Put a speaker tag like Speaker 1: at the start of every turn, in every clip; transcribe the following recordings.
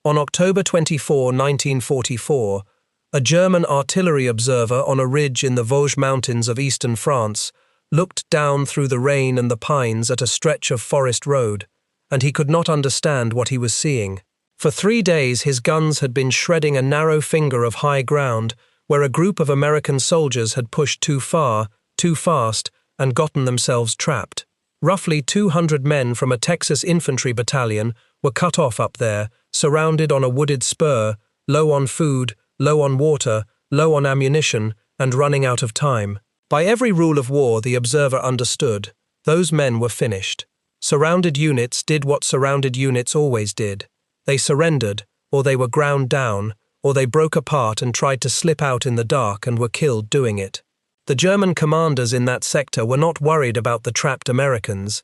Speaker 1: On October 24, 1944, a German artillery observer on a ridge in the Vosges Mountains of eastern France looked down through the rain and the pines at a stretch of forest road, and he could not understand what he was seeing. For 3 days his guns had been shredding a narrow finger of high ground where a group of American soldiers had pushed too far, too fast, and gotten themselves trapped. Roughly 200 men from a Texas infantry battalion were cut off up there, surrounded on a wooded spur, low on food, low on water, low on ammunition, and running out of time. By every rule of war the observer understood, those men were finished. Surrounded units did what surrounded units always did. They surrendered, or they were ground down, or they broke apart and tried to slip out in the dark and were killed doing it. The German commanders in that sector were not worried about the trapped Americans.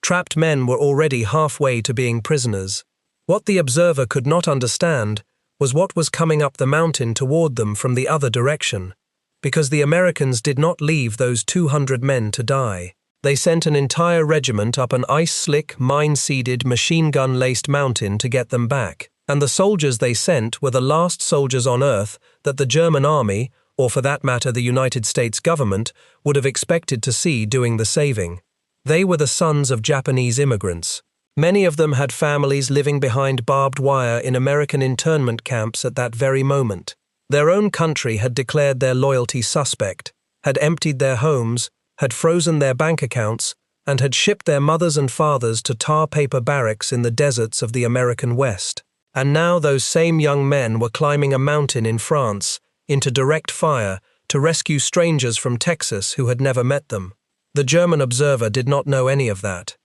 Speaker 1: Trapped men were already halfway to being prisoners. What the observer could not understand was what was coming up the mountain toward them from the other direction, because the Americans did not leave those 200 men to die. They sent an entire regiment up an ice-slick, mine-seeded, machine-gun-laced mountain to get them back, and the soldiers they sent were the last soldiers on Earth that the German army, or for that matter the United States government, would have expected to see doing the saving. They were the sons of Japanese immigrants. Many of them had families living behind barbed wire in American internment camps at that very moment. Their own country had declared their loyalty suspect, had emptied their homes, had frozen their bank accounts, and had shipped their mothers and fathers to tar paper barracks in the deserts of the American West. And now those same young men were climbing a mountain in France, into direct fire, to rescue strangers from Texas who had never met them. The German observer did not know any of that.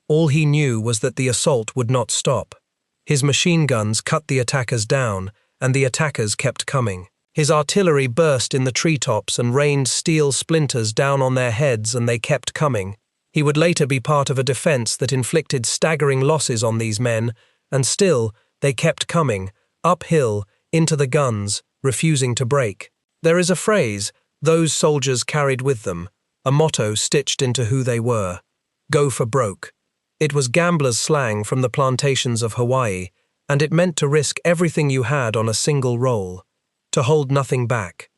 Speaker 1: All he knew was that the assault would not stop. His machine guns cut the attackers down, and the attackers kept coming. His artillery burst in the treetops and rained steel splinters down on their heads, and they kept coming. He would later be part of a defense that inflicted staggering losses on these men, and still they kept coming, uphill, into the guns, refusing to break. There is a phrase those soldiers carried with them, a motto stitched into who they were: go for broke. It was gamblers' slang from the plantations of Hawaii, and it meant to risk everything you had on a single roll, to hold nothing back.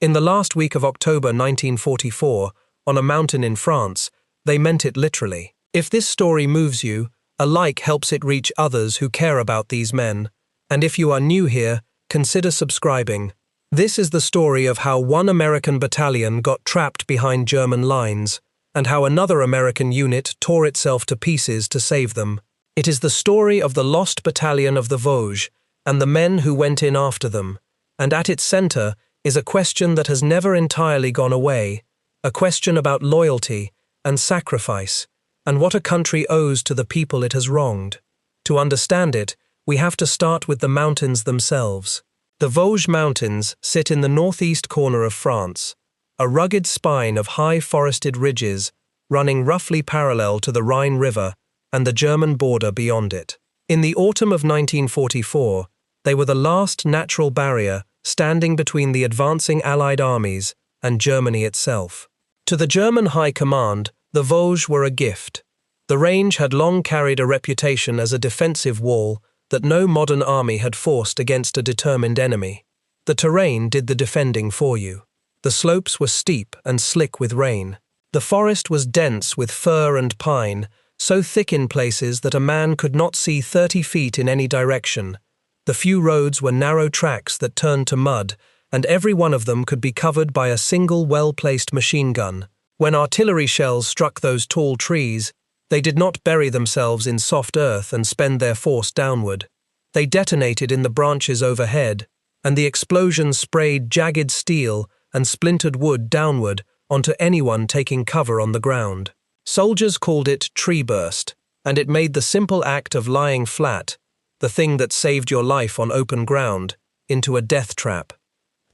Speaker 1: In the last week of October 1944, on a mountain in France, they meant it literally. If this story moves you, a like helps it reach others who care about these men, and if you are new here, consider subscribing. This is the story of how one American battalion got trapped behind German lines, and how another American unit tore itself to pieces to save them. It is the story of the lost battalion of the Vosges, and the men who went in after them, and at its center is a question that has never entirely gone away, a question about loyalty and sacrifice, and what a country owes to the people it has wronged. To understand it, we have to start with the mountains themselves. The Vosges Mountains sit in the northeast corner of France, a rugged spine of high forested ridges running roughly parallel to the Rhine River and the German border beyond it. In the autumn of 1944, they were the last natural barrier standing between the advancing Allied armies and Germany itself. To the German High Command, the Vosges were a gift. The range had long carried a reputation as a defensive wall that no modern army had forced against a determined enemy. The terrain did the defending for you. The slopes were steep and slick with rain. The forest was dense with fir and pine, so thick in places that a man could not see 30 feet in any direction. The few roads were narrow tracks that turned to mud, and every one of them could be covered by a single well-placed machine gun. When artillery shells struck those tall trees, they did not bury themselves in soft earth and spend their force downward. They detonated in the branches overhead, and the explosions sprayed jagged steel and splintered wood downward onto anyone taking cover on the ground. Soldiers called it tree burst, and it made the simple act of lying flat, the thing that saved your life on open ground, into a death trap.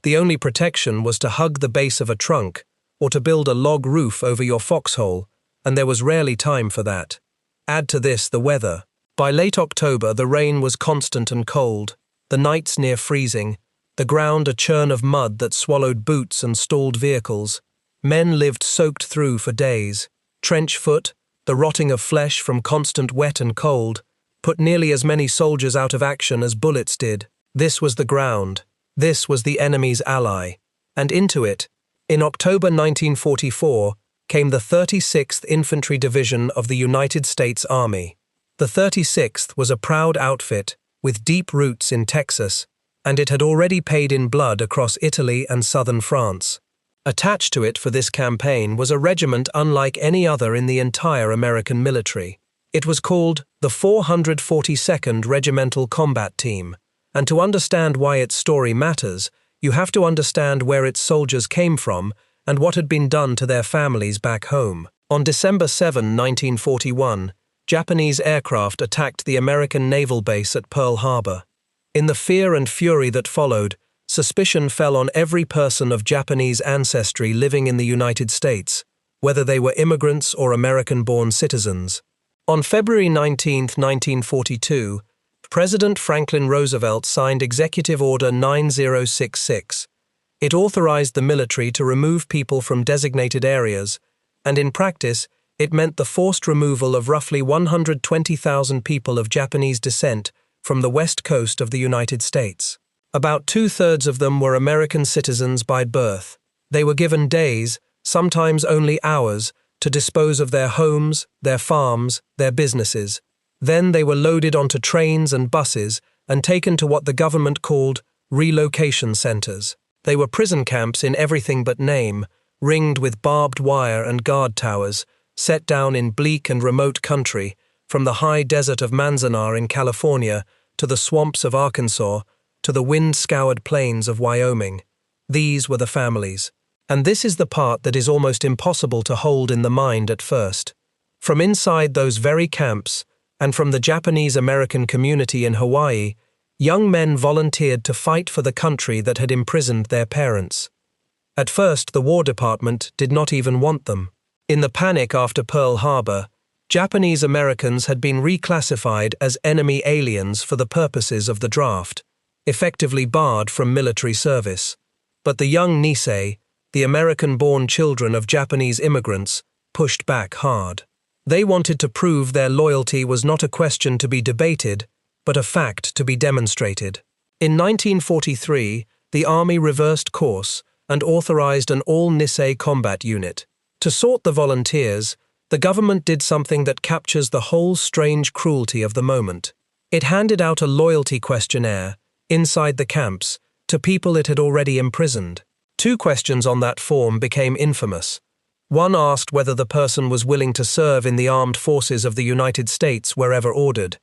Speaker 1: The only protection was to hug the base of a trunk, or to build a log roof over your foxhole, and there was rarely time for that. Add to this the weather. By late October, the rain was constant and cold, the nights near freezing, the ground a churn of mud that swallowed boots and stalled vehicles. Men lived soaked through for days. Trench foot, the rotting of flesh from constant wet and cold, put nearly as many soldiers out of action as bullets did. This was the ground. This was the enemy's ally. And into it, in October 1944, came the 36th Infantry Division of the United States Army. The 36th was a proud outfit with deep roots in Texas, and it had already paid in blood across Italy and southern France. Attached to it for this campaign was a regiment unlike any other in the entire American military. It was called the 442nd Regimental Combat Team, and to understand why its story matters, you have to understand where its soldiers came from and what had been done to their families back home. On December 7, 1941, Japanese aircraft attacked the American naval base at Pearl Harbor. In the fear and fury that followed, suspicion fell on every person of Japanese ancestry living in the United States, whether they were immigrants or American-born citizens. On February 19, 1942, President Franklin Roosevelt signed Executive Order 9066. It authorized the military to remove people from designated areas, and in practice, it meant the forced removal of roughly 120,000 people of Japanese descent from the west coast of the United States. About two-thirds of them were American citizens by birth. They were given days, sometimes only hours, to dispose of their homes, their farms, their businesses. Then they were loaded onto trains and buses and taken to what the government called relocation centers. They were prison camps in everything but name, ringed with barbed wire and guard towers, set down in bleak and remote country, from the high desert of Manzanar in California to the swamps of Arkansas to the wind-scoured plains of Wyoming. These were the families. And this is the part that is almost impossible to hold in the mind at first. From inside those very camps, and from the Japanese-American community in Hawaii, young men volunteered to fight for the country that had imprisoned their parents. At first, the War Department did not even want them. In the panic after Pearl Harbor, Japanese Americans had been reclassified as enemy aliens for the purposes of the draft, effectively barred from military service. But the young Nisei, the American-born children of Japanese immigrants, pushed back hard. They wanted to prove their loyalty was not a question to be debated, but a fact to be demonstrated. In 1943, the Army reversed course and authorized an all-Nisei combat unit. To sort the volunteers, the government did something that captures the whole strange cruelty of the moment. It handed out a loyalty questionnaire, inside the camps, to people it had already imprisoned. Two questions on that form became infamous. One asked whether the person was willing to serve in the armed forces of the United States wherever ordered.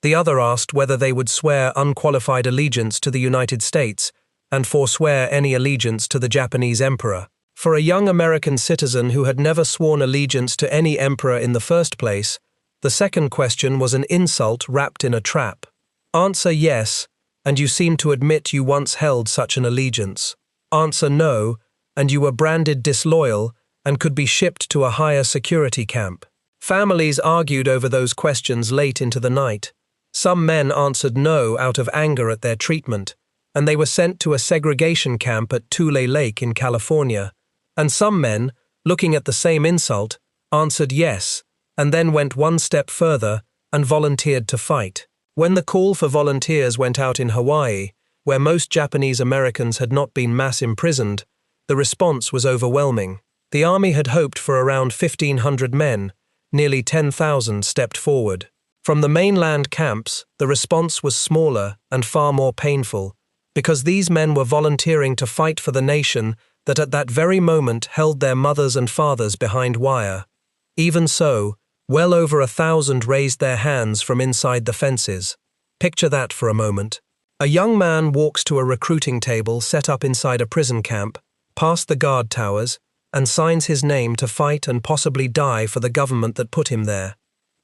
Speaker 1: The other asked whether they would swear unqualified allegiance to the United States and forswear any allegiance to the Japanese emperor. For a young American citizen who had never sworn allegiance to any emperor in the first place, the second question was an insult wrapped in a trap. Answer yes, and you seem to admit you once held such an allegiance. Answer no, and you were branded disloyal and could be shipped to a higher security camp. Families argued over those questions late into the night. Some men answered no out of anger at their treatment, and they were sent to a segregation camp at Tule Lake in California. And some men, looking at the same insult, answered yes, and then went one step further and volunteered to fight. When the call for volunteers went out in Hawaii, where most Japanese Americans had not been mass imprisoned, the response was overwhelming. The Army had hoped for around 1,500 men. Nearly 10,000 stepped forward. From the mainland camps, the response was smaller and far more painful, because these men were volunteering to fight for the nation that at that very moment held their mothers and fathers behind wire. Even so, well over 1,000 raised their hands from inside the fences. Picture that for a moment. A young man walks to a recruiting table set up inside a prison camp, past the guard towers, and signs his name to fight and possibly die for the government that put him there.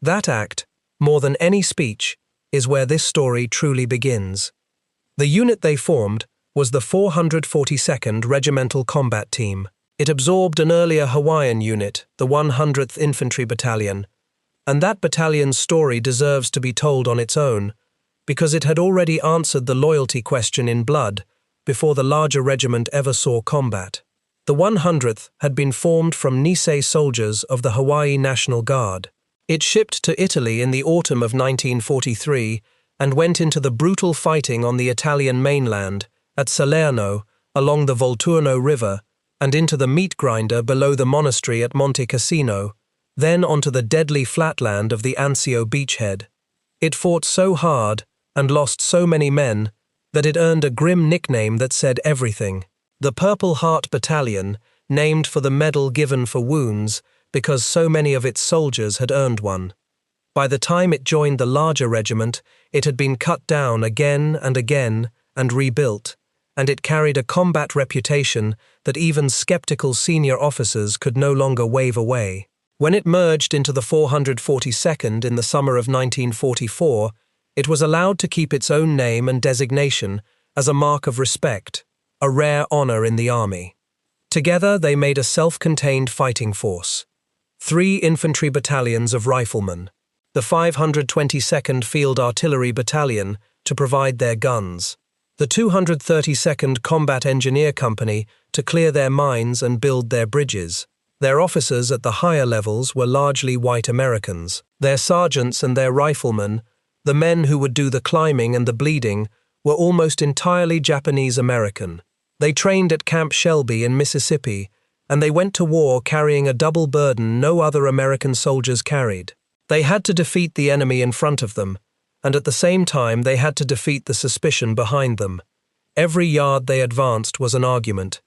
Speaker 1: That act, more than any speech, is where this story truly begins. The unit they formed was the 442nd Regimental Combat Team. It absorbed an earlier Hawaiian unit, the 100th Infantry Battalion, and that battalion's story deserves to be told on its own, because it had already answered the loyalty question in blood before the larger regiment ever saw combat. The 100th had been formed from Nisei soldiers of the Hawaii National Guard. It shipped to Italy in the autumn of 1943 and went into the brutal fighting on the Italian mainland, at Salerno, along the Volturno River, and into the meat grinder below the monastery at Monte Cassino, then onto the deadly flatland of the Anzio beachhead. It fought so hard and lost so many men that it earned a grim nickname that said everything. The Purple Heart Battalion, named for the medal given for wounds because so many of its soldiers had earned one. By the time it joined the larger regiment, it had been cut down again and rebuilt, and it carried a combat reputation that even skeptical senior officers could no longer wave away. When it merged into the 442nd in the summer of 1944, it was allowed to keep its own name and designation as a mark of respect, a rare honor in the army. Together they made a self-contained fighting force. 3 infantry battalions of riflemen, the 522nd Field Artillery Battalion to provide their guns, the 232nd Combat Engineer Company to clear their mines and build their bridges. Their officers at the higher levels were largely white Americans. Their sergeants and their riflemen, the men who would do the climbing and the bleeding, were almost entirely Japanese American. They trained at Camp Shelby in Mississippi, and they went to war carrying a double burden no other American soldiers carried. They had to defeat the enemy in front of them, and at the same time they had to defeat the suspicion behind them. Every yard they advanced was an argument.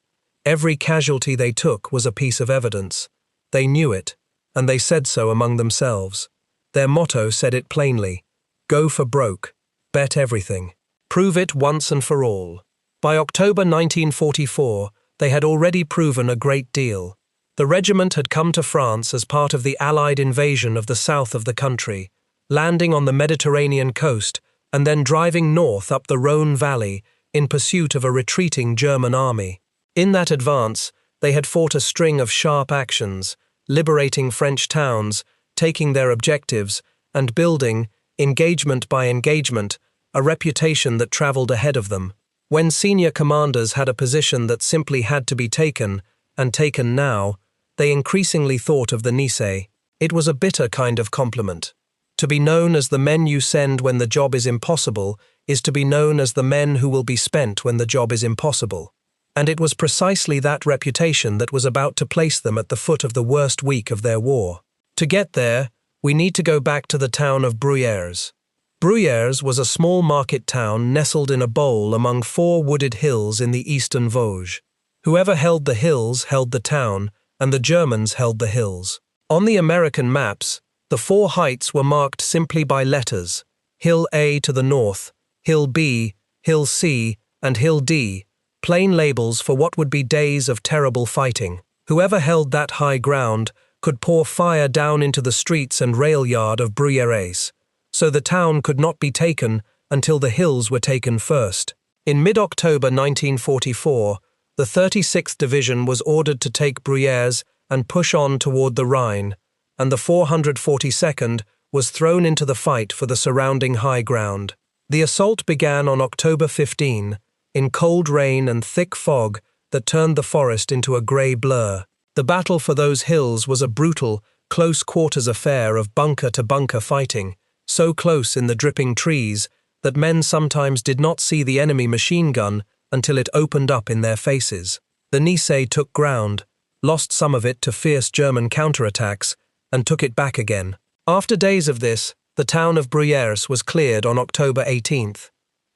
Speaker 1: Every casualty they took was a piece of evidence. They knew it, and they said so among themselves. Their motto said it plainly: go for broke, bet everything, prove it once and for all. By October 1944, they had already proven a great deal. The regiment had come to France as part of the Allied invasion of the south of the country, landing on the Mediterranean coast and then driving north up the Rhone Valley in pursuit of a retreating German army. In that advance, they had fought a string of sharp actions, liberating French towns, taking their objectives, and building, engagement by engagement, a reputation that traveled ahead of them. When senior commanders had a position that simply had to be taken, and taken now, they increasingly thought of the Nice. It was a bitter kind of compliment. To be known as the men you send when the job is impossible is to be known as the men who will be spent when the job is impossible. And it was precisely that reputation that was about to place them at the foot of the worst week of their war. To get there, we need to go back to the town of Bruyères. Bruyères was a small market town nestled in a bowl among 4 wooded hills in the eastern Vosges. Whoever held the hills held the town, and the Germans held the hills. On the American maps, the 4 heights were marked simply by letters: Hill A to the north, Hill B, Hill C, and Hill D, plain labels for what would be days of terrible fighting. Whoever held that high ground could pour fire down into the streets and rail yard of Bruyères, so the town could not be taken until the hills were taken first. In mid-October 1944, the 36th Division was ordered to take Bruyères and push on toward the Rhine, and the 442nd was thrown into the fight for the surrounding high ground. The assault began on October 15, in cold rain and thick fog that turned the forest into a grey blur. The battle for those hills was a brutal, close-quarters affair of bunker-to-bunker fighting, so close in the dripping trees that men sometimes did not see the enemy machine gun until it opened up in their faces. The Nice took ground, lost some of it to fierce German counterattacks, and took it back again. After days of this, the town of Bruyères was cleared on October 18th.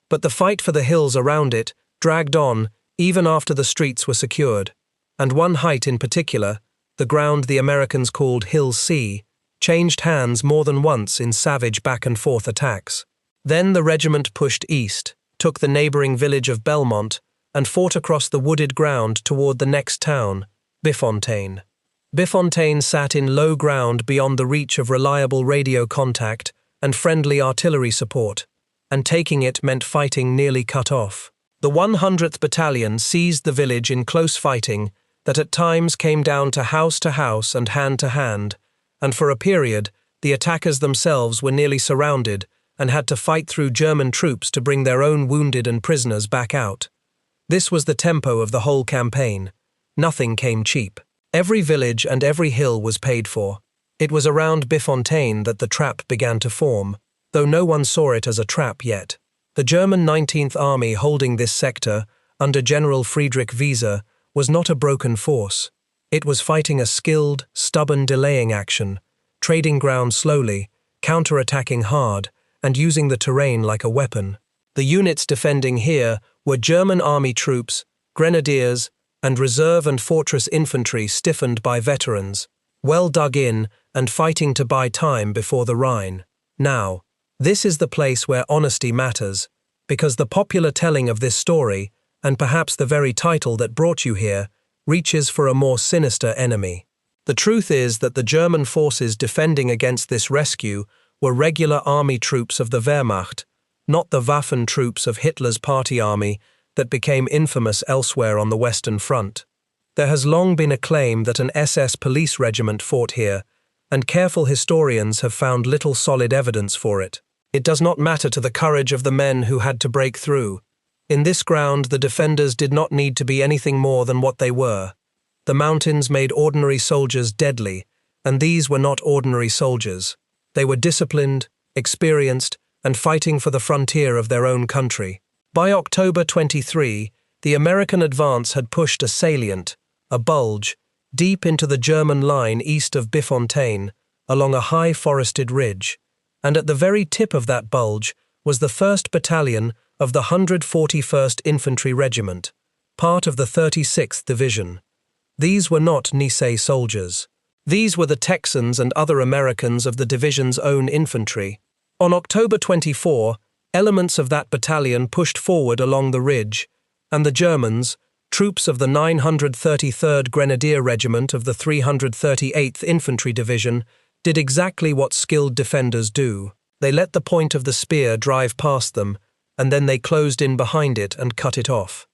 Speaker 1: But the fight for the hills around it dragged on even after the streets were secured, and one height in particular, the ground the Americans called Hill C, changed hands more than once in savage back-and-forth attacks. Then the regiment pushed east, took the neighboring village of Belmont, and fought across the wooded ground toward the next town, Bifontaine. Bifontaine sat in low ground beyond the reach of reliable radio contact and friendly artillery support, and taking it meant fighting nearly cut off. The 100th Battalion seized the village in close fighting that at times came down to house and hand to hand, and for a period, the attackers themselves were nearly surrounded and had to fight through German troops to bring their own wounded and prisoners back out. This was the tempo of the whole campaign. Nothing came cheap. Every village and every hill was paid for. It was around Bifontaine that the trap began to form, though no one saw it as a trap yet. The German 19th Army holding this sector, under General Friedrich Wieser, was not a broken force. It was fighting a skilled, stubborn delaying action, trading ground slowly, counter-attacking hard, and using the terrain like a weapon. The units defending here were German army troops, grenadiers, and reserve and fortress infantry stiffened by veterans, well dug in and fighting to buy time before the Rhine. Now, this is the place where honesty matters, because the popular telling of this story, and perhaps the very title that brought you here, reaches for a more sinister enemy. The truth is that the German forces defending against this rescue were regular army troops of the Wehrmacht, not the Waffen troops of Hitler's party army that became infamous elsewhere on the Western Front. There has long been a claim that an SS police regiment fought here, and careful historians have found little solid evidence for it. It does not matter to the courage of the men who had to break through. In this ground, the defenders did not need to be anything more than what they were. The mountains made ordinary soldiers deadly, and these were not ordinary soldiers. They were disciplined, experienced, and fighting for the frontier of their own country. By October 23, the American advance had pushed a salient, a bulge, deep into the German line east of Bifontaine, along a high forested ridge, and at the very tip of that bulge was the 1st Battalion of the 141st Infantry Regiment, part of the 36th Division. These were not Nice soldiers. These were the Texans and other Americans of the division's own infantry. On October 24, elements of that battalion pushed forward along the ridge, and the Germans, troops of the 933rd Grenadier Regiment of the 338th Infantry Division, did exactly what skilled defenders do. They let the point of the spear drive past them, and then they closed in behind it and cut it off.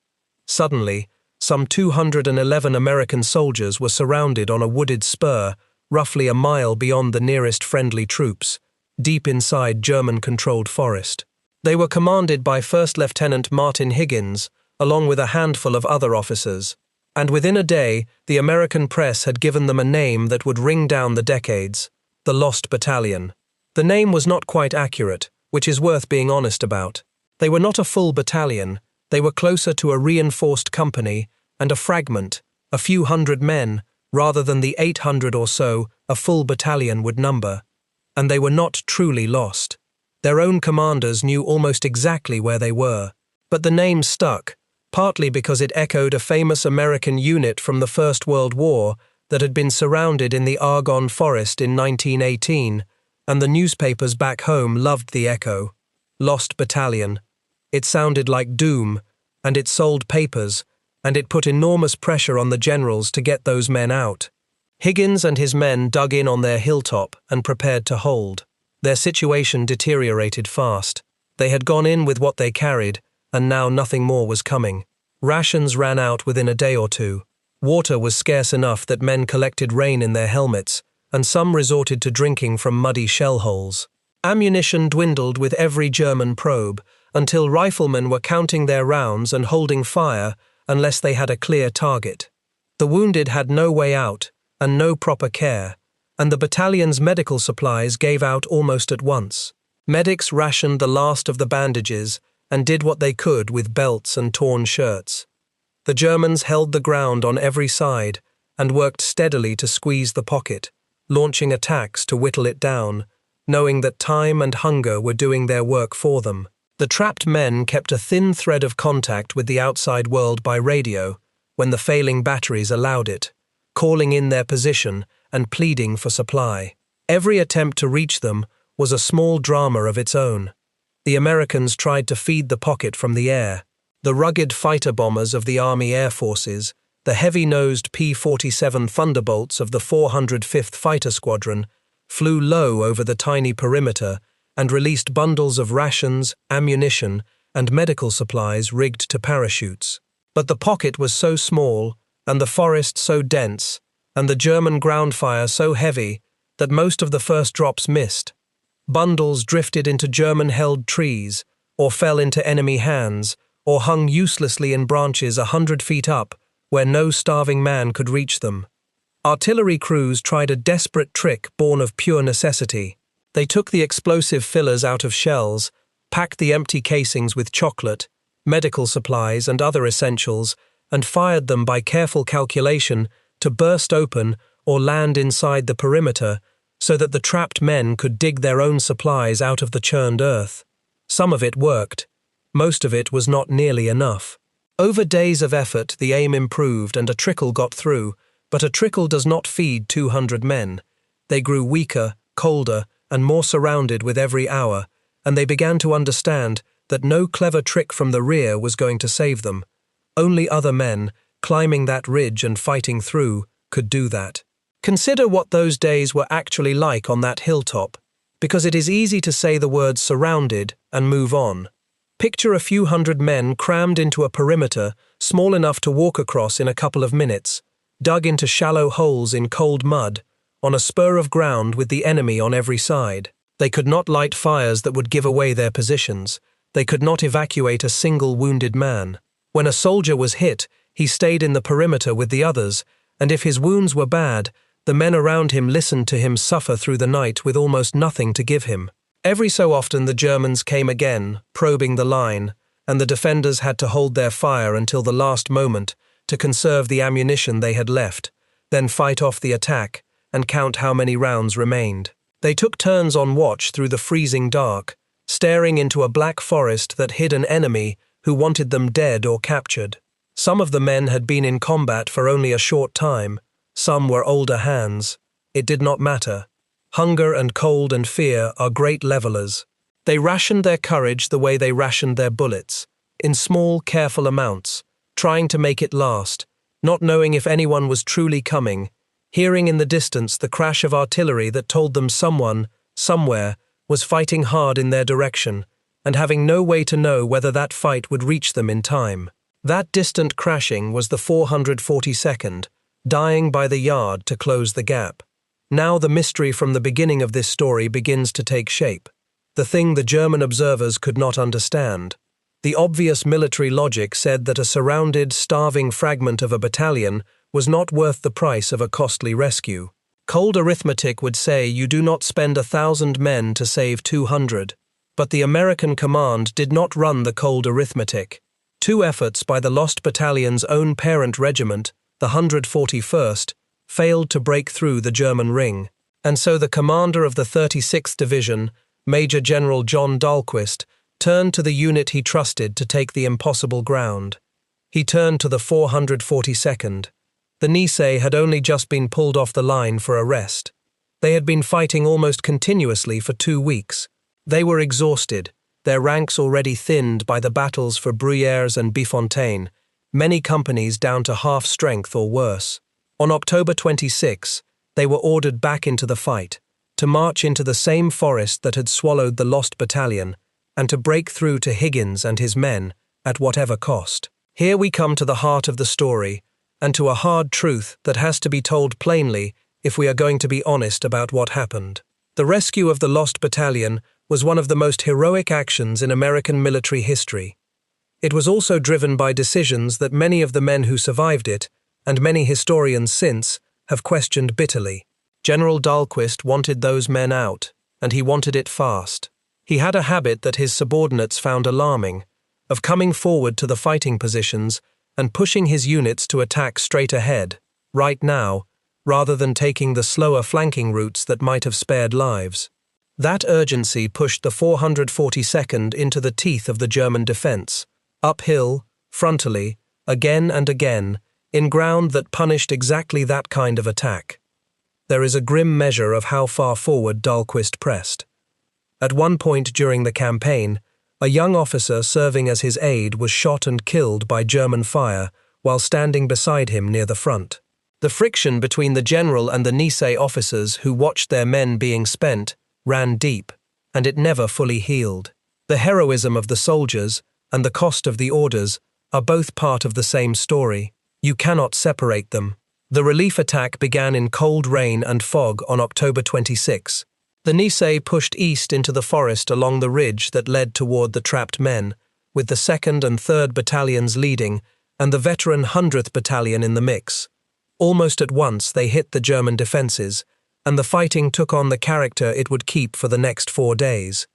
Speaker 1: Suddenly, some 211 American soldiers were surrounded on a wooded spur, roughly a mile beyond the nearest friendly troops, deep inside German-controlled forest. They were commanded by First Lieutenant Martin Higgins, along with a handful of other officers, and within a day the American press had given them a name that would ring down the decades: the Lost Battalion. The name was not quite accurate, which is worth being honest about. They were not a full battalion. They were closer to a reinforced company and a fragment, a few hundred men, rather than the 800 or so a full battalion would number. And they were not truly lost. Their own commanders knew almost exactly where they were. But the name stuck, partly because it echoed a famous American unit from the First World War that had been surrounded in the Argonne Forest in 1918, and the newspapers back home loved the echo. Lost Battalion. It sounded like doom, and it sold papers, and it put enormous pressure on the generals to get those men out. Higgins and his men dug in on their hilltop and prepared to hold. Their situation deteriorated fast. They had gone in with what they carried, and now nothing more was coming. Rations ran out within a day or two. Water was scarce enough that men collected rain in their helmets, and some resorted to drinking from muddy shell holes. Ammunition dwindled with every German probe, until riflemen were counting their rounds and holding fire unless they had a clear target. The wounded had no way out, and no proper care, and the battalion's medical supplies gave out almost at once. Medics rationed the last of the bandages and did what they could with belts and torn shirts. The Germans held the ground on every side and worked steadily to squeeze the pocket, launching attacks to whittle it down, knowing that time and hunger were doing their work for them. The trapped men kept a thin thread of contact with the outside world by radio when the failing batteries allowed it, calling in their position and pleading for supply. Every attempt to reach them was a small drama of its own. The Americans tried to feed the pocket from the air. The rugged fighter bombers of the Army Air Forces, the heavy-nosed P-47 Thunderbolts of the 405th Fighter Squadron, flew low over the tiny perimeter and released bundles of rations, ammunition, and medical supplies rigged to parachutes. But the pocket was so small, and the forest so dense, and the German ground fire so heavy that most of the first drops missed. Bundles drifted into German-held trees, or fell into enemy hands, or hung uselessly in branches 100 feet up, where no starving man could reach them. Artillery crews tried a desperate trick born of pure necessity. They took the explosive fillers out of shells, packed the empty casings with chocolate, medical supplies and other essentials, and fired them by careful calculation to burst open or land inside the perimeter so that the trapped men could dig their own supplies out of the churned earth. Some of it worked. Most of it was not nearly enough. Over days of effort, the aim improved and a trickle got through, but a trickle does not feed 200 men. They grew weaker, colder, and more surrounded with every hour, and they began to understand that no clever trick from the rear was going to save them. Only other men, climbing that ridge and fighting through, could do that. Consider what those days were actually like on that hilltop, because it is easy to say the words surrounded and move on. Picture a few hundred men crammed into a perimeter small enough to walk across in a couple of minutes, dug into shallow holes in cold mud, on a spur of ground with the enemy on every side. They could not light fires that would give away their positions. They could not evacuate a single wounded man. When a soldier was hit, he stayed in the perimeter with the others, and if his wounds were bad, the men around him listened to him suffer through the night with almost nothing to give him. Every so often the Germans came again, probing the line, and the defenders had to hold their fire until the last moment to conserve the ammunition they had left, then fight off the attack and count how many rounds remained. They took turns on watch through the freezing dark, staring into a black forest that hid an enemy who wanted them dead or captured. Some of the men had been in combat for only a short time. Some were older hands. It did not matter. Hunger and cold and fear are great levelers. They rationed their courage the way they rationed their bullets, in small, careful amounts, trying to make it last, not knowing if anyone was truly coming, hearing in the distance the crash of artillery that told them someone, somewhere, was fighting hard in their direction, and having no way to know whether that fight would reach them in time. That distant crashing was the 442nd, dying by the yard to close the gap. Now the mystery from the beginning of this story begins to take shape, the thing the German observers could not understand. The obvious military logic said that a surrounded, starving fragment of a battalion was not worth the price of a costly rescue. Cold arithmetic would say you do not spend 1,000 men to save 200. But the American command did not run the cold arithmetic. 2 efforts by the lost battalion's own parent regiment, the 141st, failed to break through the German ring, and so the commander of the 36th Division, Major General John Dahlquist, turned to the unit he trusted to take the impossible ground. He turned to the 442nd. The Nisei had only just been pulled off the line for a rest. They had been fighting almost continuously for 2 weeks. They were exhausted, their ranks already thinned by the battles for Bruyères and Bifontaine, many companies down to half strength or worse. On October 26, they were ordered back into the fight, to march into the same forest that had swallowed the lost battalion, and to break through to Higgins and his men, at whatever cost. Here we come to the heart of the story, and to a hard truth that has to be told plainly if we are going to be honest about what happened. The rescue of the lost battalion was one of the most heroic actions in American military history. It was also driven by decisions that many of the men who survived it, and many historians since, have questioned bitterly. General Dahlquist wanted those men out, and he wanted it fast. He had a habit that his subordinates found alarming, of coming forward to the fighting positions and pushing his units to attack straight ahead, right now, rather than taking the slower flanking routes that might have spared lives. That urgency pushed the 442nd into the teeth of the German defense, uphill, frontally, again and again, in ground that punished exactly that kind of attack. There is a grim measure of how far forward Dahlquist pressed. At one point during the campaign, a young officer serving as his aide was shot and killed by German fire while standing beside him near the front. The friction between the general and the Nisei officers who watched their men being spent ran deep, and it never fully healed. The heroism of the soldiers and the cost of the orders are both part of the same story. You cannot separate them. The relief attack began in cold rain and fog on October 26. The Nisei pushed east into the forest along the ridge that led toward the trapped men, with the 2nd and 3rd Battalions leading and the veteran 100th Battalion in the mix. Almost at once they hit the German defences, and the fighting took on the character it would keep for the next 4 days.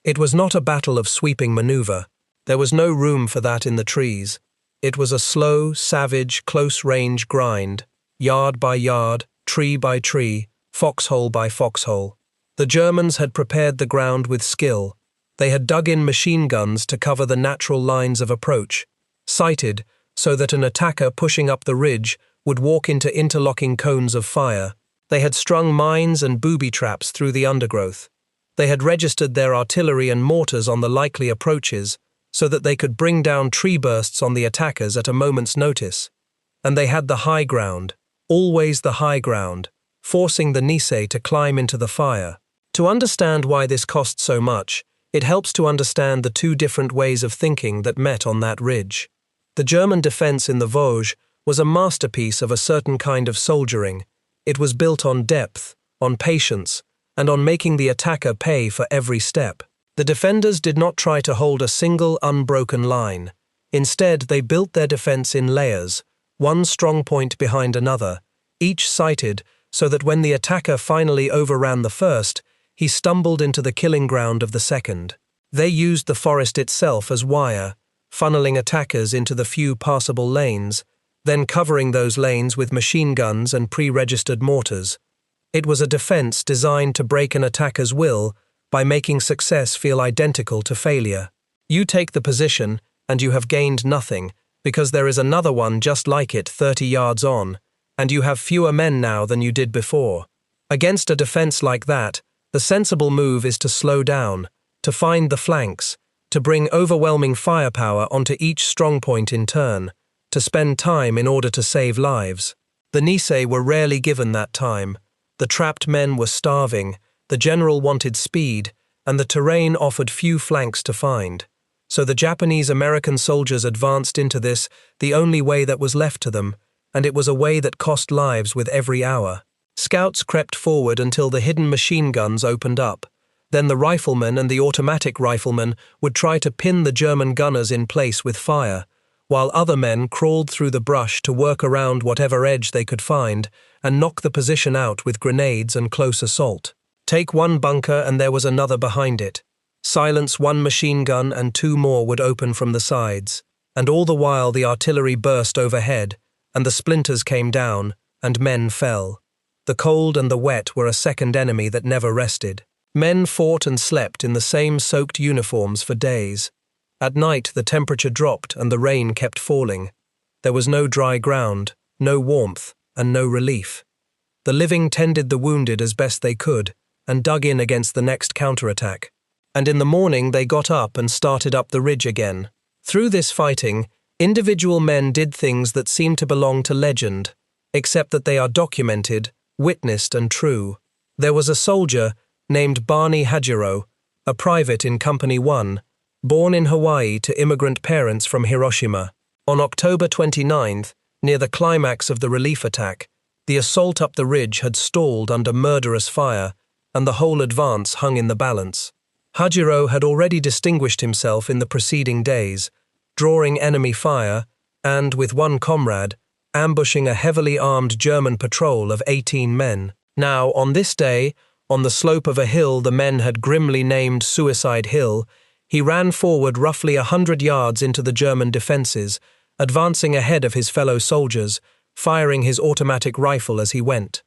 Speaker 1: It was not a battle of sweeping manoeuvre. There was no room for that in the trees. It was a slow, savage, close-range grind, yard by yard, tree by tree, foxhole by foxhole. The Germans had prepared the ground with skill. They had dug in machine guns to cover the natural lines of approach, sighted so that an attacker pushing up the ridge would walk into interlocking cones of fire. They had strung mines and booby traps through the undergrowth. They had registered their artillery and mortars on the likely approaches so that they could bring down tree bursts on the attackers at a moment's notice. And they had the high ground, always the high ground, forcing the Nisei to climb into the fire. To understand why this cost so much, it helps to understand the two different ways of thinking that met on that ridge. The German defense in the Vosges was a masterpiece of a certain kind of soldiering. It was built on depth, on patience, and on making the attacker pay for every step. The defenders did not try to hold a single unbroken line. Instead, they built their defense in layers, one strong point behind another, each sighted so that when the attacker finally overran the first, he stumbled into the killing ground of the second. They used the forest itself as wire, funneling attackers into the few passable lanes, then covering those lanes with machine guns and pre-registered mortars. It was a defense designed to break an attacker's will by making success feel identical to failure. You take the position, and you have gained nothing, because there is another one just like it 30 yards on, and you have fewer men now than you did before. Against a defense like that, the sensible move is to slow down, to find the flanks, to bring overwhelming firepower onto each strongpoint in turn, to spend time in order to save lives. The Nisei were rarely given that time. The trapped men were starving, the general wanted speed, and the terrain offered few flanks to find. So the Japanese-American soldiers advanced into this the only way that was left to them, and it was a way that cost lives with every hour. Scouts crept forward until the hidden machine guns opened up. Then the riflemen and the automatic riflemen would try to pin the German gunners in place with fire, while other men crawled through the brush to work around whatever edge they could find and knock the position out with grenades and close assault. Take one bunker and there was another behind it. Silence one machine gun and 2 more would open from the sides. And all the while the artillery burst overhead, and the splinters came down, and men fell. The cold and the wet were a second enemy that never rested. Men fought and slept in the same soaked uniforms for days. At night the temperature dropped and the rain kept falling. There was no dry ground, no warmth, and no relief. The living tended the wounded as best they could, and dug in against the next counterattack. And in the morning they got up and started up the ridge again. Through this fighting, individual men did things that seem to belong to legend, except that they are documented, witnessed, and true. There was a soldier named Barney Hajiro, a private in Company 1, born in Hawaii to immigrant parents from Hiroshima. On October 29th, near the climax of the relief attack, the assault up the ridge had stalled under murderous fire, and the whole advance hung in the balance. Hajiro had already distinguished himself in the preceding days, drawing enemy fire and, with one comrade, ambushing a heavily armed German patrol of 18 men. Now, on this day, on the slope of a hill the men had grimly named Suicide Hill, he ran forward roughly 100 yards into the German defences, advancing ahead of his fellow soldiers, firing his automatic rifle as he went.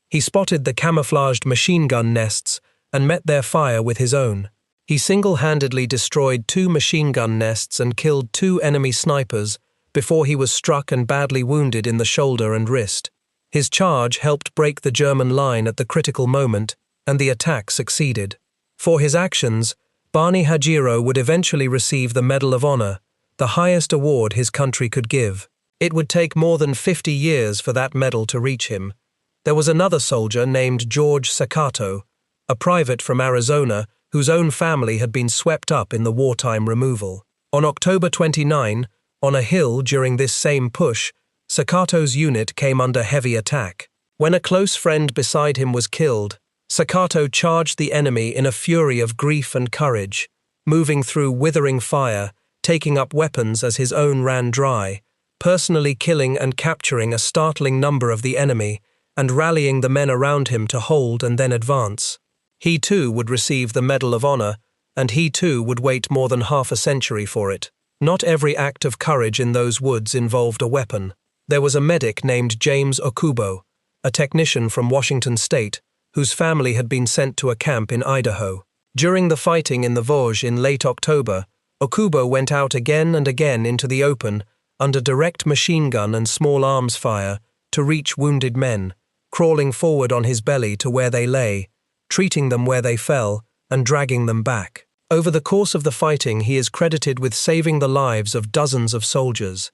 Speaker 1: He spotted the camouflaged machine gun nests and met their fire with his own. He single-handedly destroyed 2 machine gun nests and killed 2 enemy snipers before he was struck and badly wounded in the shoulder and wrist. His charge helped break the German line at the critical moment, and the attack succeeded. For his actions, Barney Hajiro would eventually receive the Medal of Honor, the highest award his country could give. It would take more than 50 years for that medal to reach him. There was another soldier named George Sakato, a private from Arizona whose own family had been swept up in the wartime removal. On October 29, on a hill during this same push, Sakato's unit came under heavy attack. When a close friend beside him was killed, Sakato charged the enemy in a fury of grief and courage, moving through withering fire, taking up weapons as his own ran dry, personally killing and capturing a startling number of the enemy and rallying the men around him to hold and then advance. He too would receive the Medal of Honor, and he too would wait more than half a century for it. Not every act of courage in those woods involved a weapon. There was a medic named James Okubo, a technician from Washington State, whose family had been sent to a camp in Idaho. During the fighting in the Vosges in late October, Okubo went out again and again into the open, under direct machine gun and small arms fire, to reach wounded men, crawling forward on his belly to where they lay, treating them where they fell, and dragging them back. Over the course of the fighting, he is credited with saving the lives of dozens of soldiers.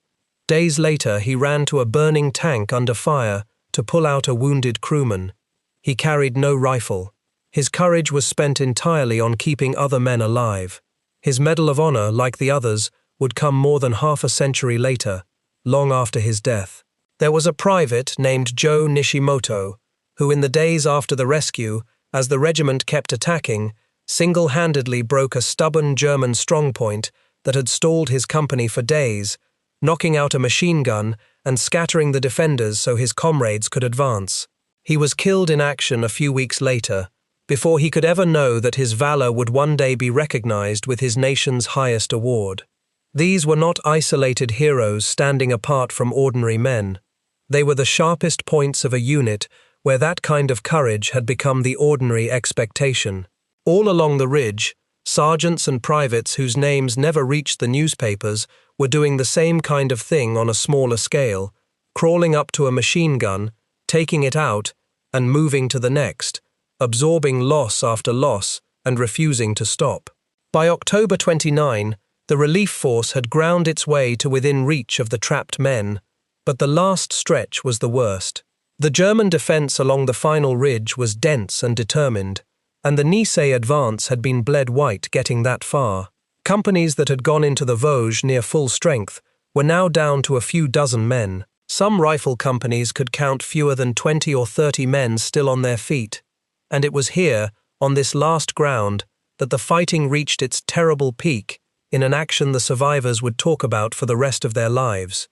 Speaker 1: Days later, he ran to a burning tank under fire to pull out a wounded crewman. He carried no rifle. His courage was spent entirely on keeping other men alive. His Medal of Honor, like the others, would come more than half a century later, long after his death. There was a private named Joe Nishimoto, who in the days after the rescue, as the regiment kept attacking, single-handedly broke a stubborn German strongpoint that had stalled his company for days, knocking out a machine gun and scattering the defenders so his comrades could advance. He was killed in action a few weeks later, before he could ever know that his valor would one day be recognized with his nation's highest award. These were not isolated heroes standing apart from ordinary men. They were the sharpest points of a unit where that kind of courage had become the ordinary expectation. All along the ridge, sergeants and privates whose names never reached the newspapers were doing the same kind of thing on a smaller scale, crawling up to a machine gun, taking it out, and moving to the next, absorbing loss after loss and refusing to stop. By October 29, the relief force had ground its way to within reach of the trapped men, but the last stretch was the worst. The German defense along the final ridge was dense and determined, and the Nice advance had been bled white getting that far. Companies that had gone into the Vosges near full strength were now down to a few dozen men. Some rifle companies could count fewer than 20 or 30 men still on their feet, and it was here, on this last ground, that the fighting reached its terrible peak in an action the survivors would talk about for the rest of their lives.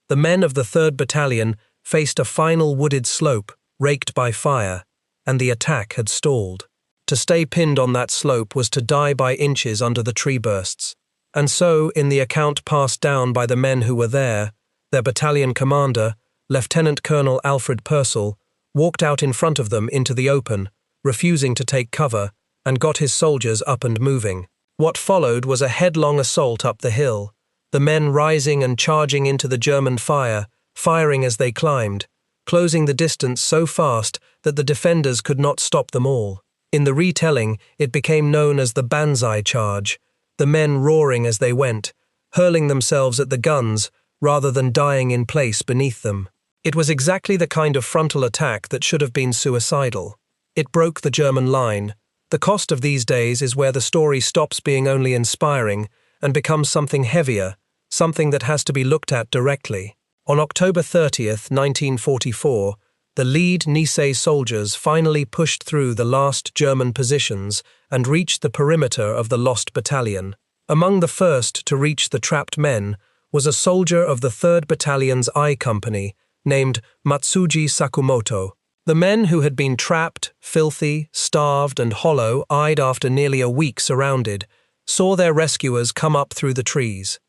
Speaker 1: The men of the 3rd Battalion faced a final wooded slope, raked by fire, and the attack had stalled. To stay pinned on that slope was to die by inches under the tree bursts. And so, in the account passed down by the men who were there, their battalion commander, Lieutenant Colonel Alfred Purcell, walked out in front of them into the open, refusing to take cover, and got his soldiers up and moving. What followed was a headlong assault up the hill, the men rising and charging into the German fire, firing as they climbed, closing the distance so fast that the defenders could not stop them all. In the retelling, it became known as the Banzai Charge, the men roaring as they went, hurling themselves at the guns rather than dying in place beneath them. It was exactly the kind of frontal attack that should have been suicidal. It broke the German line. The cost of these days is where the story stops being only inspiring and becomes something heavier, something that has to be looked at directly. On October 30th, 1944, the lead Nice soldiers finally pushed through the last German positions and reached the perimeter of the lost battalion. Among the first to reach the trapped men was a soldier of the 3rd Battalion's I Company named Matsuji Sakumoto. The men who had been trapped, filthy, starved, and hollow-eyed after nearly a week surrounded, saw their rescuers come up through the trees.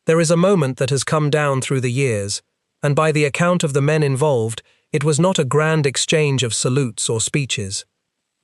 Speaker 1: There is a moment that has come down through the years, and by the account of the men involved, it was not a grand exchange of salutes or speeches.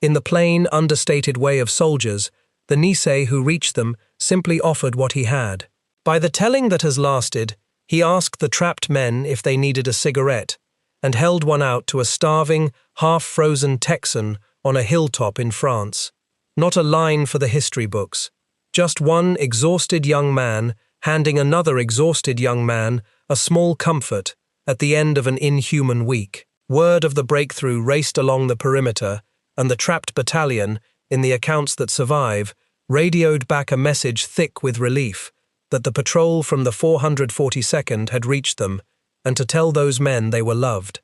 Speaker 1: In the plain, understated way of soldiers, the Nice who reached them simply offered what he had. By the telling that has lasted, he asked the trapped men if they needed a cigarette, and held one out to a starving, half-frozen Texan on a hilltop in France. Not a line for the history books. Just one exhausted young man handing another exhausted young man a small comfort at the end of an inhuman week. Word of the breakthrough raced along the perimeter, and the trapped battalion, in the accounts that survive, radioed back a message thick with relief that the patrol from the 442nd had reached them, and to tell those men they were loved.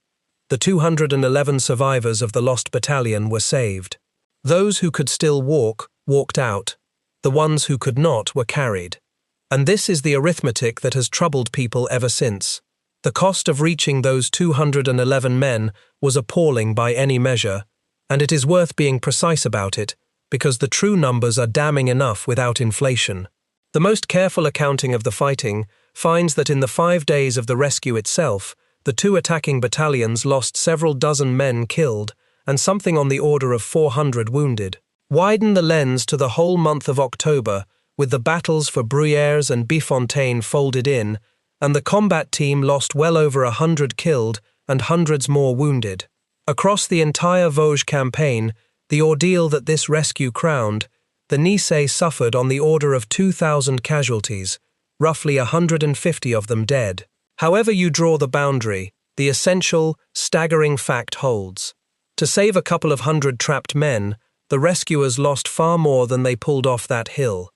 Speaker 1: The 211 survivors of the lost battalion were saved. Those who could still walk, walked out. The ones who could not were carried. And this is the arithmetic that has troubled people ever since. The cost of reaching those 211 men was appalling by any measure, and it is worth being precise about it, because the true numbers are damning enough without inflation. The most careful accounting of the fighting finds that in the 5 days of the rescue itself, the 2 attacking battalions lost several dozen men killed and something on the order of 400 wounded. Widen the lens to the whole month of October, with the battles for Bruyères and Bifontaine folded in, and the combat team lost well over 100 killed and hundreds more wounded. Across the entire Vosges campaign, the ordeal that this rescue crowned, the Niçais suffered on the order of 2,000 casualties, roughly 150 of them dead. However you draw the boundary, the essential, staggering fact holds. To save a couple of hundred trapped men, the rescuers lost far more than they pulled off that hill.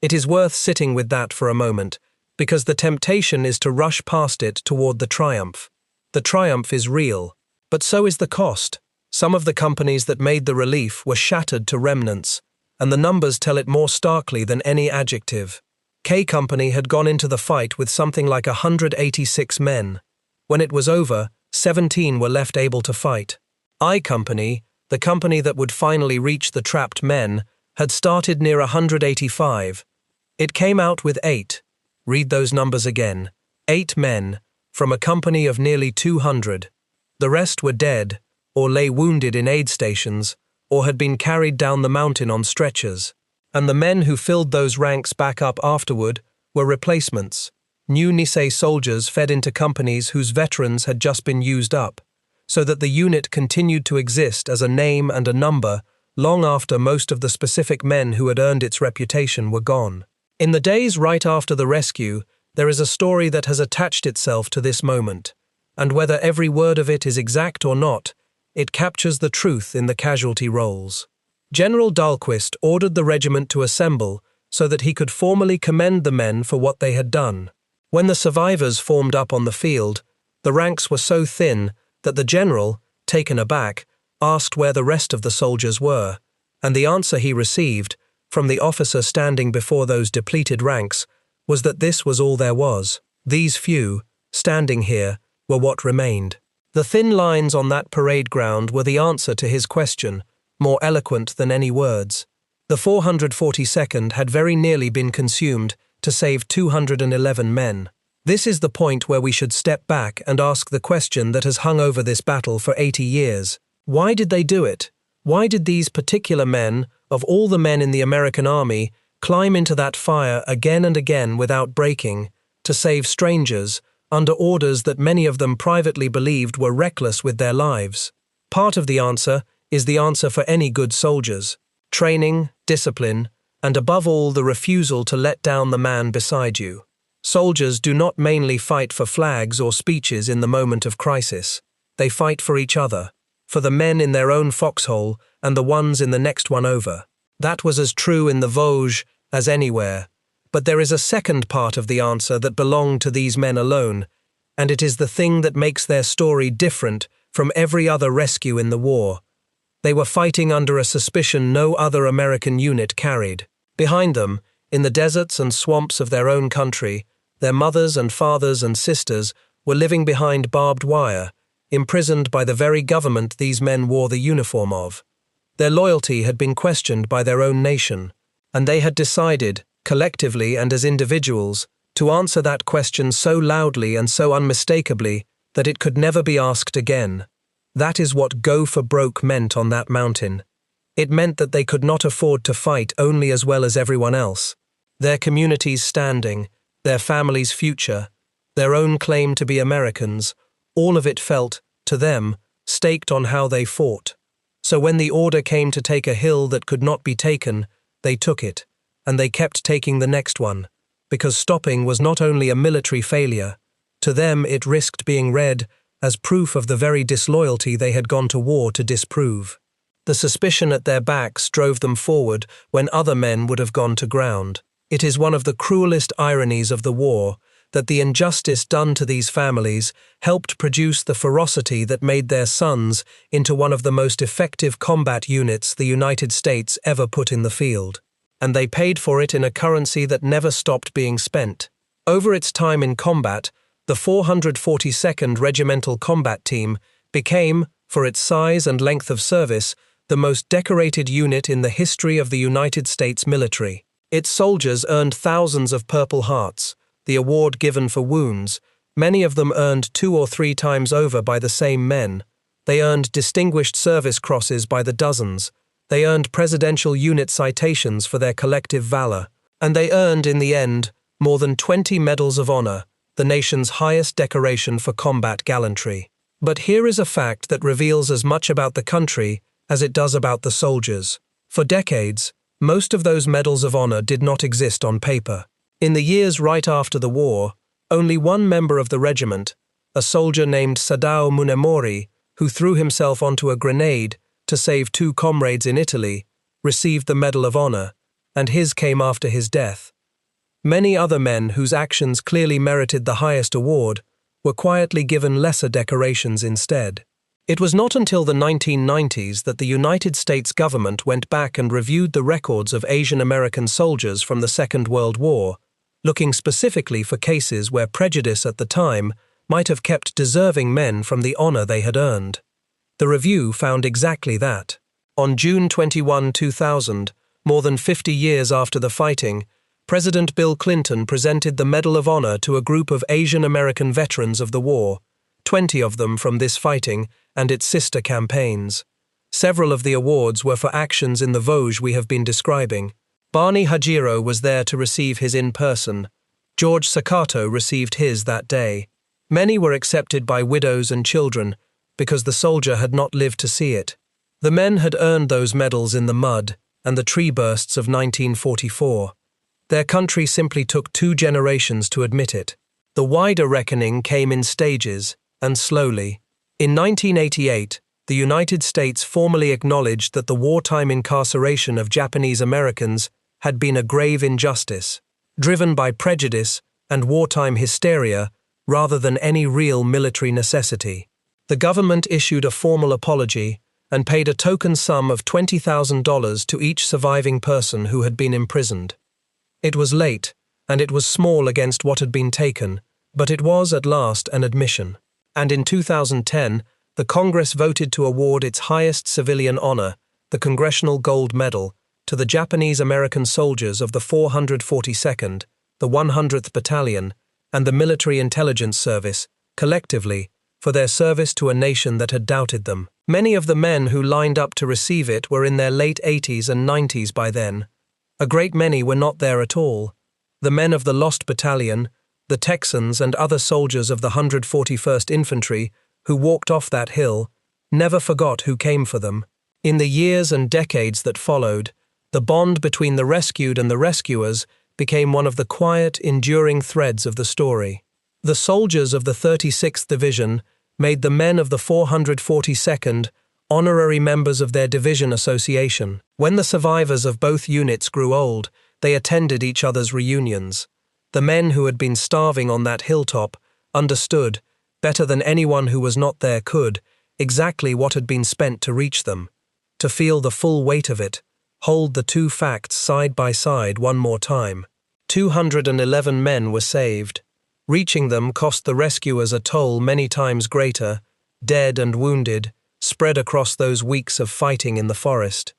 Speaker 1: It is worth sitting with that for a moment, because the temptation is to rush past it toward the triumph. The triumph is real, but so is the cost. Some of the companies that made the relief were shattered to remnants, and the numbers tell it more starkly than any adjective. K Company had gone into the fight with something like 186 men. When it was over, 17 were left able to fight. I Company, the company that would finally reach the trapped men, had started near 185. It came out with 8. Read those numbers again. 8 men, from a company of nearly 200. The rest were dead, or lay wounded in aid stations, or had been carried down the mountain on stretchers. And the men who filled those ranks back up afterward were replacements, new Niçais soldiers fed into companies whose veterans had just been used up, so that the unit continued to exist as a name and a number long after most of the specific men who had earned its reputation were gone. In the days right after the rescue, there is a story that has attached itself to this moment, and whether every word of it is exact or not, it captures the truth in the casualty rolls. General Dahlquist ordered the regiment to assemble so that he could formally commend the men for what they had done. When the survivors formed up on the field, the ranks were so thin that the general, taken aback, asked where the rest of the soldiers were, and the answer he received, from the officer standing before those depleted ranks, was that this was all there was. These few, standing here, were what remained. The thin lines on that parade ground were the answer to his question, more eloquent than any words. The 442nd had very nearly been consumed to save 211 men. This is the point where we should step back and ask the question that has hung over this battle for 80 years. Why did they do it? Why did these particular men, of all the men in the American army, climb into that fire again and again without breaking, to save strangers, under orders that many of them privately believed were reckless with their lives? Part of the answer is the answer for any good soldiers: training, discipline, and above all the refusal to let down the man beside you. Soldiers do not mainly fight for flags or speeches in the moment of crisis. They fight for each other, for the men in their own foxhole and the ones in the next one over. That was as true in the Vosges as anywhere. But there is a second part of the answer that belonged to these men alone, and it is the thing that makes their story different from every other rescue in the war. They were fighting under a suspicion no other American unit carried. Behind them, in the deserts and swamps of their own country, their mothers and fathers and sisters were living behind barbed wire, imprisoned by the very government these men wore the uniform of. Their loyalty had been questioned by their own nation, and they had decided, collectively and as individuals, to answer that question so loudly and so unmistakably that it could never be asked again. That is what go for broke meant on that mountain. It meant that they could not afford to fight only as well as everyone else. Their community's standing, their family's future, their own claim to be Americans, all of it felt, to them, staked on how they fought. So when the order came to take a hill that could not be taken, they took it, and they kept taking the next one, because stopping was not only a military failure. To them it risked being read as proof of the very disloyalty they had gone to war to disprove. The suspicion at their backs drove them forward when other men would have gone to ground. It is one of the cruelest ironies of the war that the injustice done to these families helped produce the ferocity that made their sons into one of the most effective combat units the United States ever put in the field. and they paid for it in a currency that never stopped being spent. Over its time in combat, the 442nd Regimental Combat Team became, for its size and length of service, the most decorated unit in the history of the United States military. Its soldiers earned thousands of Purple Hearts, the award given for wounds, many of them earned 2 or 3 times over by the same men. They earned Distinguished Service Crosses by the dozens. They earned Presidential Unit citations for their collective valor. And they earned, in the end, more than 20 Medals of Honor, the nation's highest decoration for combat gallantry. But here is a fact that reveals as much about the country as it does about the soldiers. For decades, most of those Medals of Honor did not exist on paper. In the years right after the war, only one member of the regiment, a soldier named Sadao Munemori, who threw himself onto a grenade to save 2 comrades in Italy, received the Medal of Honor, and his came after his death. Many other men whose actions clearly merited the highest award were quietly given lesser decorations instead. It was not until the 1990s that the United States government went back and reviewed the records of Asian American soldiers from the Second World War, looking specifically for cases where prejudice at the time might have kept deserving men from the honor they had earned. The review found exactly that. On June 21, 2000, more than 50 years after the fighting, President Bill Clinton presented the Medal of Honor to a group of Asian American veterans of the war, 20 of them from this fighting and its sister campaigns. Several of the awards were for actions in the Vosges we have been describing. Barney Hajiro was there to receive his in person. George Sakato received his that day. Many were accepted by widows and children because the soldier had not lived to see it. The men had earned those medals in the mud and the tree bursts of 1944. Their country simply took 2 generations to admit it. The wider reckoning came in stages and slowly. In 1988, the United States formally acknowledged that the wartime incarceration of Japanese Americans had been a grave injustice, driven by prejudice and wartime hysteria rather than any real military necessity. The government issued a formal apology and paid a token sum of $20,000 to each surviving person who had been imprisoned. It was late, and it was small against what had been taken, but it was at last an admission. And in 2010, the Congress voted to award its highest civilian honor, the Congressional Gold Medal, to the Japanese American soldiers of the 442nd, the 100th Battalion, and the Military Intelligence Service, collectively, for their service to a nation that had doubted them. Many of the men who lined up to receive it were in their late 80s and 90s by then. A great many were not there at all. The men of the Lost Battalion, the Texans and other soldiers of the 141st Infantry who walked off that hill, never forgot who came for them. In the years and decades that followed, the bond between the rescued and the rescuers became one of the quiet, enduring threads of the story. The soldiers of the 36th Division made the men of the 442nd honorary members of their division association. When the survivors of both units grew old, they attended each other's reunions. The men who had been starving on that hilltop understood, better than anyone who was not there could, exactly what had been spent to reach them. To feel the full weight of it, hold the 2 facts side by side one more time. 211 men were saved. Reaching them cost the rescuers a toll many times greater, dead and wounded, spread across those weeks of fighting in the forest.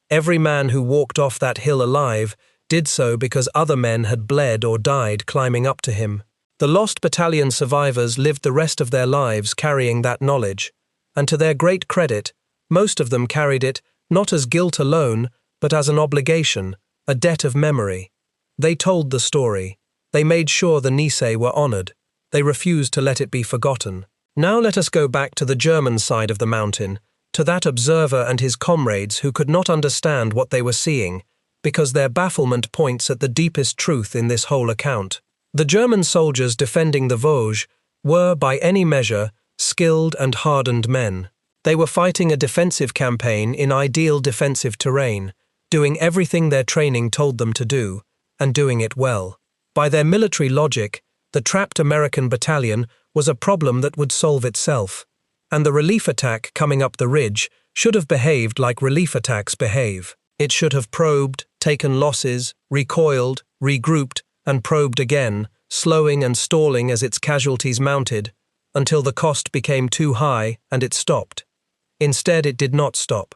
Speaker 1: Every man who walked off that hill alive did so because other men had bled or died climbing up to him. The Lost Battalion survivors lived the rest of their lives carrying that knowledge, and to their great credit, most of them carried it not as guilt alone, but as an obligation, a debt of memory. They told the story. They made sure the Nisei were honored. They refused to let it be forgotten. Now let us go back to the German side of the mountain, to that observer and his comrades who could not understand what they were seeing, because their bafflement points at the deepest truth in this whole account. The German soldiers defending the Vosges were, by any measure, skilled and hardened men. They were fighting a defensive campaign in ideal defensive terrain, doing everything their training told them to do, and doing it well. By their military logic, the trapped American battalion was a problem that would solve itself, and the relief attack coming up the ridge should have behaved like relief attacks behave. It should have probed, taken losses, recoiled, regrouped, and probed again, slowing and stalling as its casualties mounted, until the cost became too high and it stopped. Instead, it did not stop.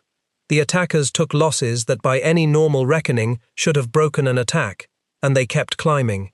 Speaker 1: The attackers took losses that by any normal reckoning should have broken an attack, and they kept climbing.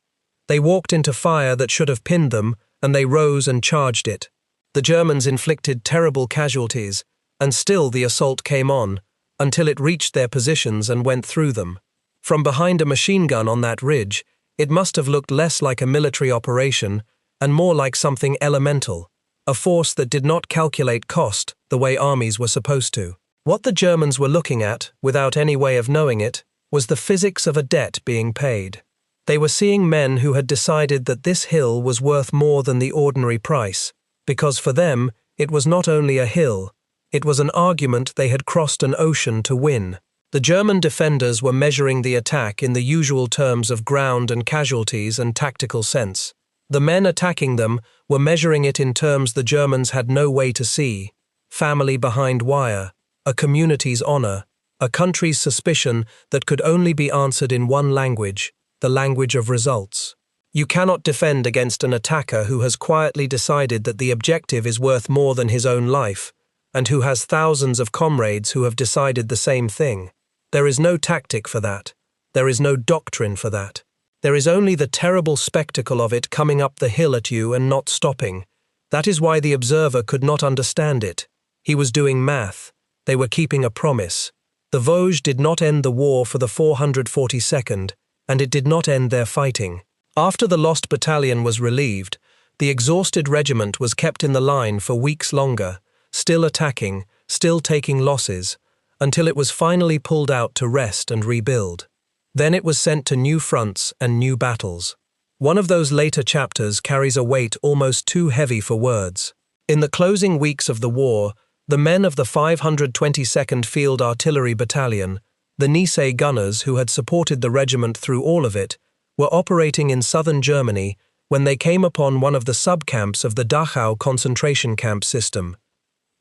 Speaker 1: They walked into fire that should have pinned them, and they rose and charged it. The Germans inflicted terrible casualties, and still the assault came on, until it reached their positions and went through them. From behind a machine gun on that ridge, it must have looked less like a military operation and more like something elemental, a force that did not calculate cost the way armies were supposed to. What the Germans were looking at, without any way of knowing it, was the physics of a debt being paid. They were seeing men who had decided that this hill was worth more than the ordinary price, because for them it was not only a hill, it was an argument they had crossed an ocean to win. The German defenders were measuring the attack in the usual terms of ground and casualties and tactical sense. The men attacking them were measuring it in terms the Germans had no way to see: family behind wire, a community's honor, a country's suspicion that could only be answered in one language, the language of results. You cannot defend against an attacker who has quietly decided that the objective is worth more than his own life, and who has thousands of comrades who have decided the same thing. There is no tactic for that. There is no doctrine for that. There is only the terrible spectacle of it coming up the hill at you and not stopping. That is why the observer could not understand it. He was doing math. They were keeping a promise. The Vosges did not end the war for the 442nd, and it did not end their fighting. After the lost battalion was relieved, the exhausted regiment was kept in the line for weeks longer, still attacking, still taking losses, until it was finally pulled out to rest and rebuild. Then it was sent to new fronts and new battles. One of those later chapters carries a weight almost too heavy for words. In the closing weeks of the war, the men of the 522nd Field Artillery Battalion, the Nice gunners who had supported the regiment through all of it, were operating in southern Germany when they came upon one of the sub-camps of the Dachau concentration camp system.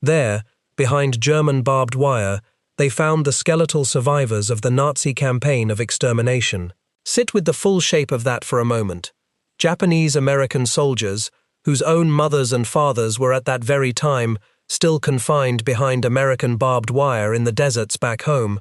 Speaker 1: There, behind German barbed wire, they found the skeletal survivors of the Nazi campaign of extermination. Sit with the full shape of that for a moment. Japanese-American soldiers, whose own mothers and fathers were at that very time still confined behind American barbed wire in the deserts back home,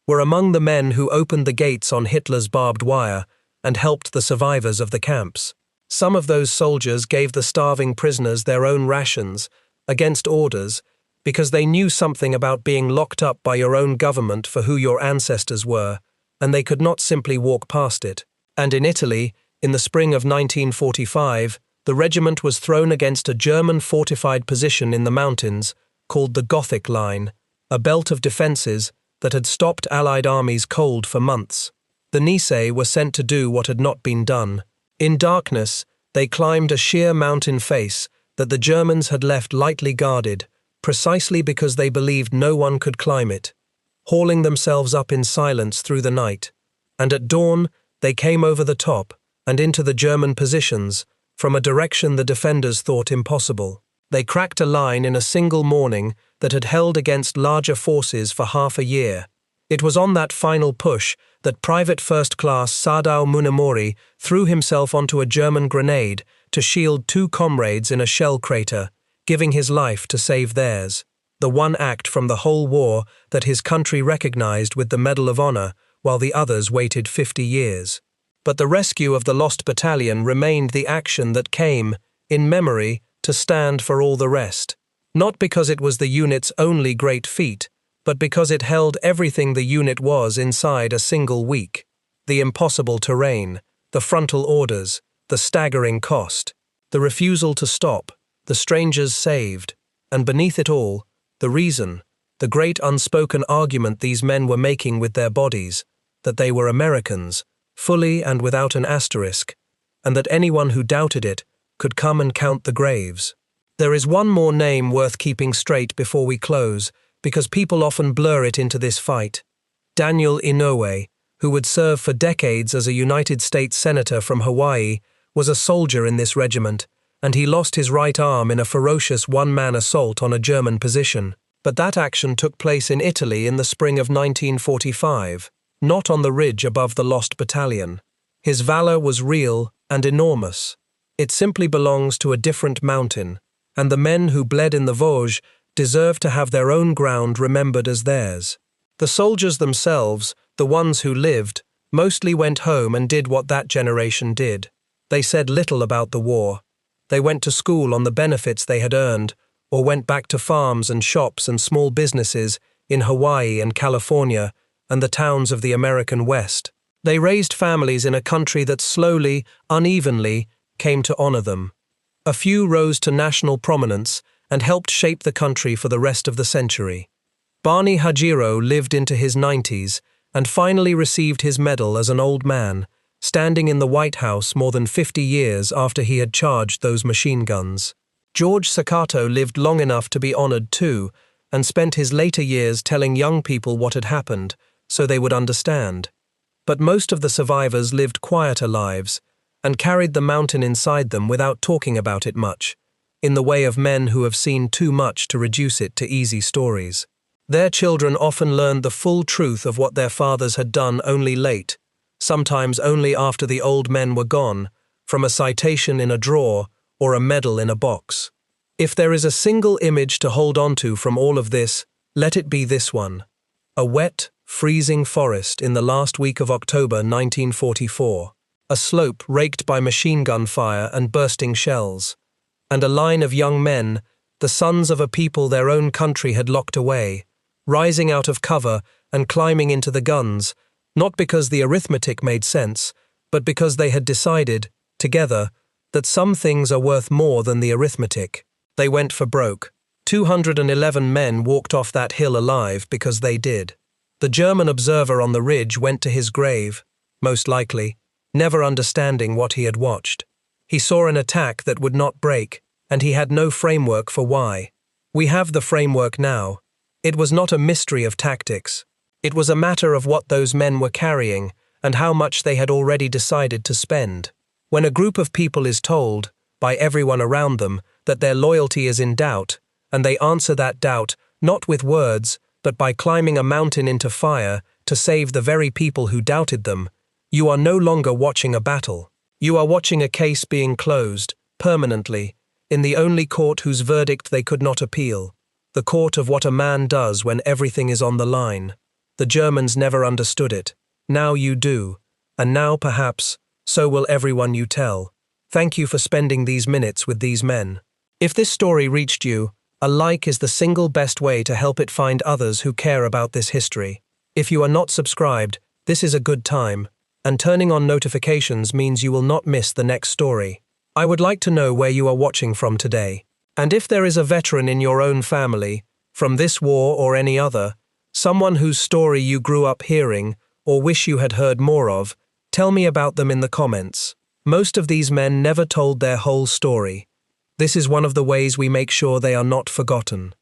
Speaker 1: were among the men who opened the gates on Hitler's barbed wire and helped the survivors of the camps. Some of those soldiers gave the starving prisoners their own rations, against orders, because they knew something about being locked up by your own government for who your ancestors were, and they could not simply walk past it. And in Italy, in the spring of 1945, the regiment was thrown against a German fortified position in the mountains called the Gothic Line, a belt of defences that had stopped Allied armies cold for months. The Nice were sent to do what had not been done. In darkness, they climbed a sheer mountain face that the Germans had left lightly guarded, precisely because they believed no one could climb it, hauling themselves up in silence through the night. And at dawn, they came over the top and into the German positions, from a direction the defenders thought impossible. They cracked a line in a single morning that had held against larger forces for half a year. It was on that final push that Private First Class Sadao Munamori threw himself onto a German grenade to shield two comrades in a shell crater, giving his life to save theirs, the one act from the whole war that his country recognized with the Medal of Honor, while the others waited 50 years. But the rescue of the lost battalion remained the action that came, in memory, to stand for all the rest. Not because it was the unit's only great feat, but because it held everything the unit was inside a single week: the impossible terrain, the frontal orders, the staggering cost, the refusal to stop, the strangers saved, and beneath it all, the reason, the great unspoken argument these men were making with their bodies, that they were Americans, fully and without an asterisk, and that anyone who doubted it could come and count the graves. There is one more name worth keeping straight before we close, because people often blur it into this fight. Daniel Inouye, who would serve for decades as a United States Senator from Hawaii, was a soldier in this regiment, and he lost his right arm in a ferocious one-man assault on a German position. But that action took place in Italy in the spring of 1945. not on the ridge above the lost battalion. His valor was real and enormous. It simply belongs to a different mountain, and the men who bled in the Vosges deserve to have their own ground remembered as theirs. The soldiers themselves, the ones who lived, mostly went home and did what that generation did. They said little about the war. They went to school on the benefits they had earned, or went back to farms and shops and small businesses in Hawaii and California and the towns of the American West. They raised families in a country that slowly, unevenly, came to honor them. A few rose to national prominence and helped shape the country for the rest of the century. Barney Hajiro lived into his 90s and finally received his medal as an old man, standing in the White House more than 50 years after he had charged those machine guns. George Sakato lived long enough to be honored too, and spent his later years telling young people what had happened, so they would understand. But most of the survivors lived quieter lives, and carried the mountain inside them without talking about it much, in the way of men who have seen too much to reduce it to easy stories. Their children often learned the full truth of what their fathers had done only late, sometimes only after the old men were gone, from a citation in a drawer or a medal in a box. If there is a single image to hold onto from all of this, let it be this one. A wet, freezing forest in the last week of October 1944. A slope raked by machine gun fire and bursting shells. And a line of young men, the sons of a people their own country had locked away, rising out of cover and climbing into the guns, not because the arithmetic made sense, but because they had decided, together, that some things are worth more than the arithmetic. They went for broke. 211 men walked off that hill alive because they did. The German observer on the ridge went to his grave, most likely, never understanding what he had watched. He saw an attack that would not break, and he had no framework for why. We have the framework now. It was not a mystery of tactics. It was a matter of what those men were carrying and how much they had already decided to spend. When a group of people is told, by everyone around them, that their loyalty is in doubt, and they answer that doubt not with words, but by climbing a mountain into fire to save the very people who doubted them, you are no longer watching a battle. You are watching a case being closed, permanently, in the only court whose verdict they could not appeal, the court of what a man does when everything is on the line. The Germans never understood it. Now you do, and now, perhaps, so will everyone you tell. Thank you for spending these minutes with these men. If this story reached you, a like is the single best way to help it find others who care about this history. If you are not subscribed, this is a good time, and turning on notifications means you will not miss the next story. I would like to know where you are watching from today. And if there is a veteran in your own family, from this war or any other, someone whose story you grew up hearing or wish you had heard more of, tell me about them in the comments. Most of these men never told their whole story. This is one of the ways we make sure they are not forgotten.